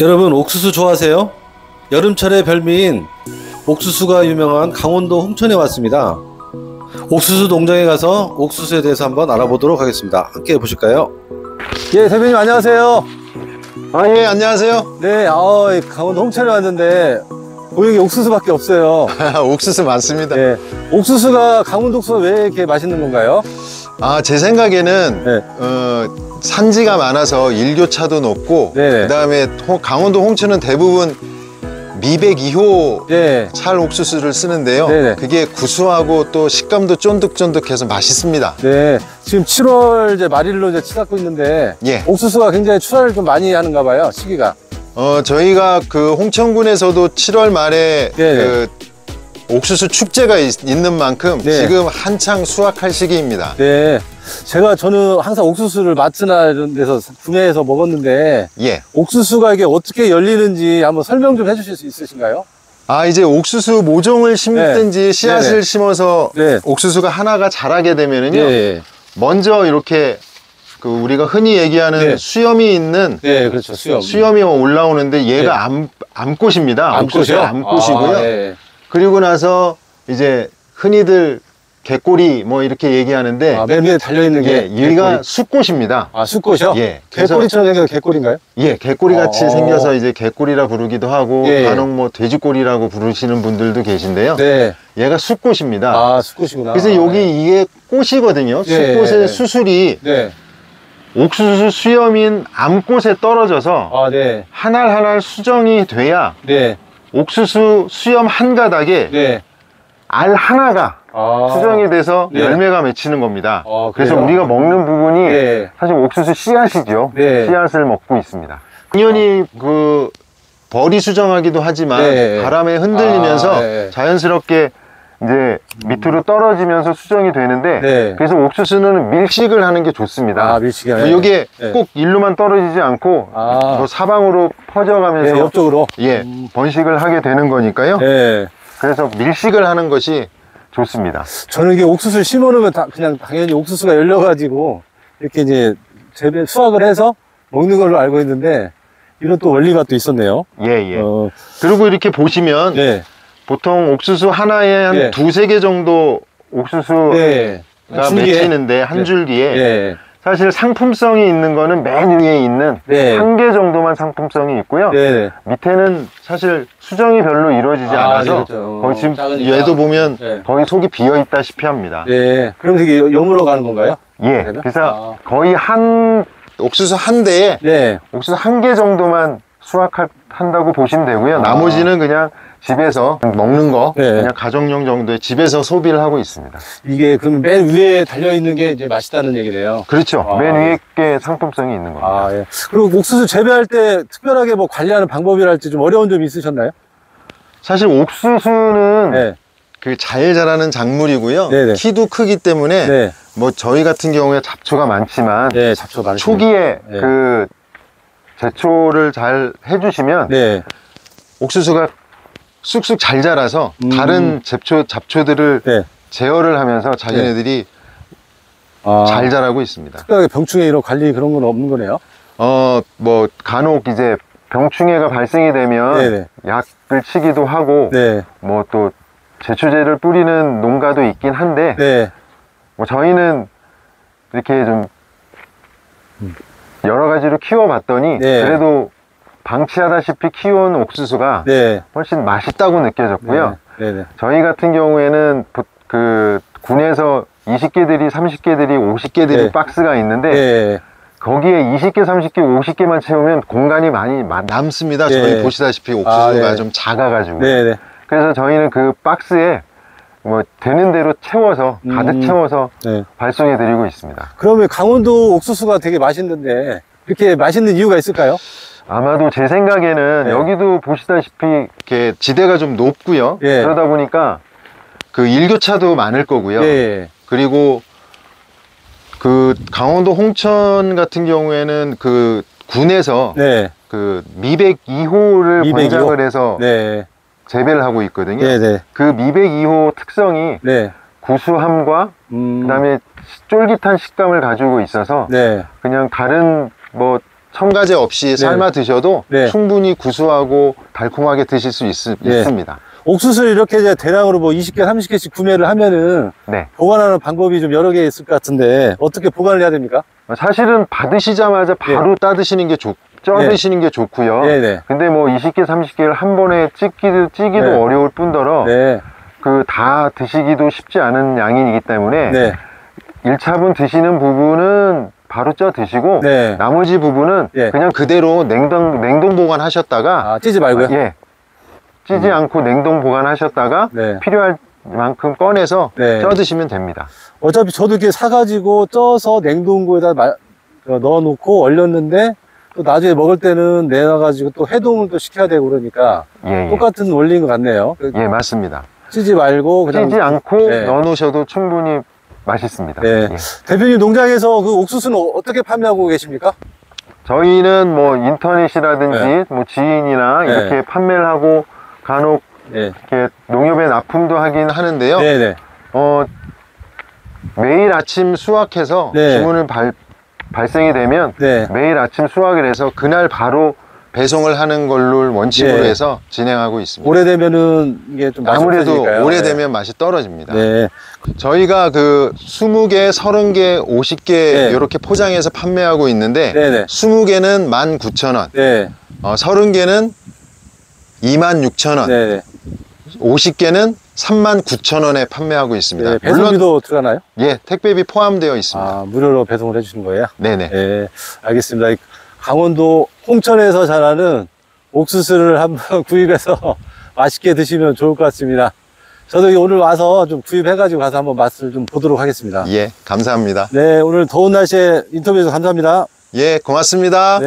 여러분, 옥수수 좋아하세요? 여름철의 별미인 옥수수가 유명한 강원도 홍천에 왔습니다. 옥수수 농장에 가서 옥수수에 대해서 한번 알아보도록 하겠습니다. 함께 보실까요? 예, 대표님 안녕하세요. 예, 안녕하세요. 네, 강원도 홍천에 왔는데 보이는 게 옥수수밖에 없어요. 옥수수 많습니다. 네, 옥수수가 강원도 옥수수가 왜 이렇게 맛있는 건가요? 제 생각에는 네. 산지가 많아서 일교차도 높고, 네네. 그다음에 강원도 홍천은 대부분 미백 2호 네. 찰 옥수수를 쓰는데요. 네네. 그게 구수하고 또 식감도 쫀득쫀득해서 맛있습니다. 네, 지금 7월 이제 말일로 이제 치닫고 있는데, 예. 옥수수가 굉장히 출하를 좀 많이 하는가 봐요, 시기가. 저희가 그 홍천군에서도 7월 말에 네네. 그 옥수수 축제가 있는 만큼 네. 지금 한창 수확할 시기입니다. 네, 저는 항상 옥수수를 마트나 이런 데서 구매해서 먹었는데, 예. 옥수수가 이게 어떻게 열리는지 한번 설명 좀 해주실 수 있으신가요? 이제 옥수수 모종을 심든지 네. 씨앗을 네네. 심어서 네. 옥수수가 하나가 자라게 되면은요. 네, 먼저 이렇게 그 우리가 흔히 얘기하는 네. 수염이 있는 네, 그렇죠. 수염이 올라오는데 얘가 암꽃입니다. 옥수수의 암꽃이고요. 네. 그리고 나서 이제 흔히들 개꼬리 뭐 이렇게 얘기하는데 맨 위에 달려있는 게 얘가 숫꽃입니다. 숫꽃이요? 예. 그래서 개꼬리처럼 생겨서 개꼬리인가요? 예, 개꼬리 같이 생겨서 이제 개꼬리라 부르기도 하고 예. 간혹 뭐 돼지꼬리라고 부르시는 분들도 계신데요. 네. 얘가 숫꽃입니다. 숫꽃이구나. 그래서 여기 이게 꽃이거든요. 예. 숫꽃의 수술이 네. 옥수수 수염인 암꽃에 떨어져서 네. 한 알 한 알 수정이 돼야 네. 옥수수 수염 한 가닥에 네. 알 하나가 수정이 돼서 네. 열매가 맺히는 겁니다. 그래서 그래요? 우리가 먹는 부분이 네. 사실 옥수수 씨앗이죠. 네. 씨앗을 먹고 있습니다. 당연히 그 벌이 수정하기도 하지만 네. 바람에 흔들리면서 네. 자연스럽게 이제 밑으로 떨어지면서 수정이 되는데 네. 그래서 옥수수는 밀식을 하는 게 좋습니다. 밀식이 이게 네. 꼭 일로만 떨어지지 않고 뭐 사방으로 퍼져가면서 네, 옆쪽으로 번식을 하게 되는 거니까요. 네. 그래서 밀식을 하는 것이 좋습니다. 저는 이게 옥수수를 심어놓으면 그냥 당연히 옥수수가 열려가지고 이렇게 이제 수확을 해서 먹는 걸로 알고 있는데 이런 또 원리가 또 있었네요. 예. 그리고 이렇게 보시면 네. 보통 옥수수 하나에 한 네. 두세 개 정도 옥수수가 맺히는데 한 줄기에 네. 사실 상품성이 있는 거는 맨 위에 있는 한 개 정도만 상품성이 있고요. 네. 밑에는 사실 수정이 별로 이루어지지 않아서 그렇죠. 거의 지금 작으니까. 얘도 보면 네. 거의 속이 비어 있다시피 합니다. 네. 그럼 되게 여물어 가는 건가요? 예. 그래서 거의 옥수수 한 대에 옥수수 한 개 정도만 수확한다고 보시면 되고요. 나머지는 그냥 집에서 먹는 거 그냥 가정용 정도의 집에서 소비를 하고 있습니다. 이게 그럼 맨 위에 달려있는 게 이제 맛있다는 얘기네요. 그렇죠. 맨 위에 게 상품성이 있는 겁니다. 예. 그리고 옥수수 재배할 때 특별하게 뭐 관리하는 방법이랄지 좀 어려운 점이 있으셨나요? 사실 옥수수는 그 잘 자라는 작물이고요. 네네. 키도 크기 때문에 뭐 저희 같은 경우에 잡초가 많지만 잡초가 초기에 그 제초를 잘 해주시면 옥수수가 쑥쑥 잘 자라서 다른 잡초들을 제어를 하면서 자기네들이 잘 자라고 있습니다. 특별하게 병충해 이런 관리 그런 건 없는 거네요? 뭐 간혹 이제 병충해가 발생이 되면 약을 치기도 하고 뭐 또 제초제를 뿌리는 농가도 있긴 한데 뭐 저희는 이렇게 좀 여러 가지로 키워봤더니 그래도 방치하다시피 키운 옥수수가 훨씬 맛있다고 느껴졌고요. 저희 같은 경우에는 그 군에서 20개들이 30개들이 50개들이 박스가 있는데 거기에 20개 30개 50개만 채우면 공간이 많이 남습니다. 저희 보시다시피 옥수수가 좀 작아가지고 그래서 저희는 그 박스에 뭐 되는 대로 채워서 가득 채워서 발송해 드리고 있습니다. 그러면 강원도 옥수수가 되게 맛있는데 이렇게 맛있는 이유가 있을까요? 아마도 제 생각에는 여기도 보시다시피 이렇게 지대가 좀 높고요. 그러다 보니까 그 일교차도 많을 거고요. 그리고 그 강원도 홍천 같은 경우에는 그 군에서 그 미백 2호를 권장을 해서 재배를 하고 있거든요. 그 미백 2호 특성이 구수함과 그다음에 쫄깃한 식감을 가지고 있어서 그냥 다른 뭐 첨가제 없이 삶아 드셔도 충분히 구수하고 달콤하게 드실 수 있습니다. 옥수수를 이렇게 이제 대량으로 뭐 20개, 30개씩 구매를 하면은 보관하는 방법이 좀 여러 개 있을 것 같은데 어떻게 보관을 해야 됩니까? 사실은 받으시자마자 바로 따드시는 게 쪄드시는 게 좋고요. 근데 뭐 20개, 30개를 한 번에 찌기도 어려울 뿐더러 그 다 드시기도 쉽지 않은 양이기 때문에 1차분 드시는 부분은 바로 쪄 드시고 나머지 부분은 그냥 그대로 냉동 보관하셨다가 찌지 말고요? 찌지 않고 냉동 보관하셨다가 필요할 만큼 꺼내서 쪄 드시면 됩니다. 어차피 저도 이렇게 사가지고 쪄서 냉동고에다 넣어 놓고 얼렸는데 또 나중에 먹을 때는 내놔가지고 또 해동을 또 시켜야 되고 그러니까 똑같은 원리인 것 같네요. 맞습니다. 찌지 말고 그냥 찌지 않고 넣어 놓으셔도 충분히 맛있습니다. 대표님 농장에서 그 옥수수는 어떻게 판매하고 계십니까? 저희는 뭐 인터넷이라든지 뭐 지인이나 이렇게 판매를 하고 간혹 이렇게 농협에 납품도 하긴 하는데요. 매일 아침 수확해서 주문을 발생이 되면 매일 아침 수확을 해서 그날 바로 배송을 하는 걸로 원칙으로 해서 진행하고 있습니다. 오래되면은 이게 좀 맛이 아무래도 없어지니까요. 오래되면 맛이 떨어집니다. 저희가 그 20개, 30개, 50개 이렇게 포장해서 판매하고 있는데 20개는 19,000원, 30개는 26,000원, 50개는 39,000원에 판매하고 있습니다. 배송비도 들어가나요? 택배비 포함되어 있습니다. 무료로 배송을 해주시는 거예요? 네네. 알겠습니다. 강원도 홍천에서 자라는 옥수수를 한번 구입해서 맛있게 드시면 좋을 것 같습니다. 저도 오늘 와서 좀 구입해가지고 가서 한번 맛을 좀 보도록 하겠습니다. 감사합니다. 오늘 더운 날씨에 인터뷰해서 감사합니다. 고맙습니다.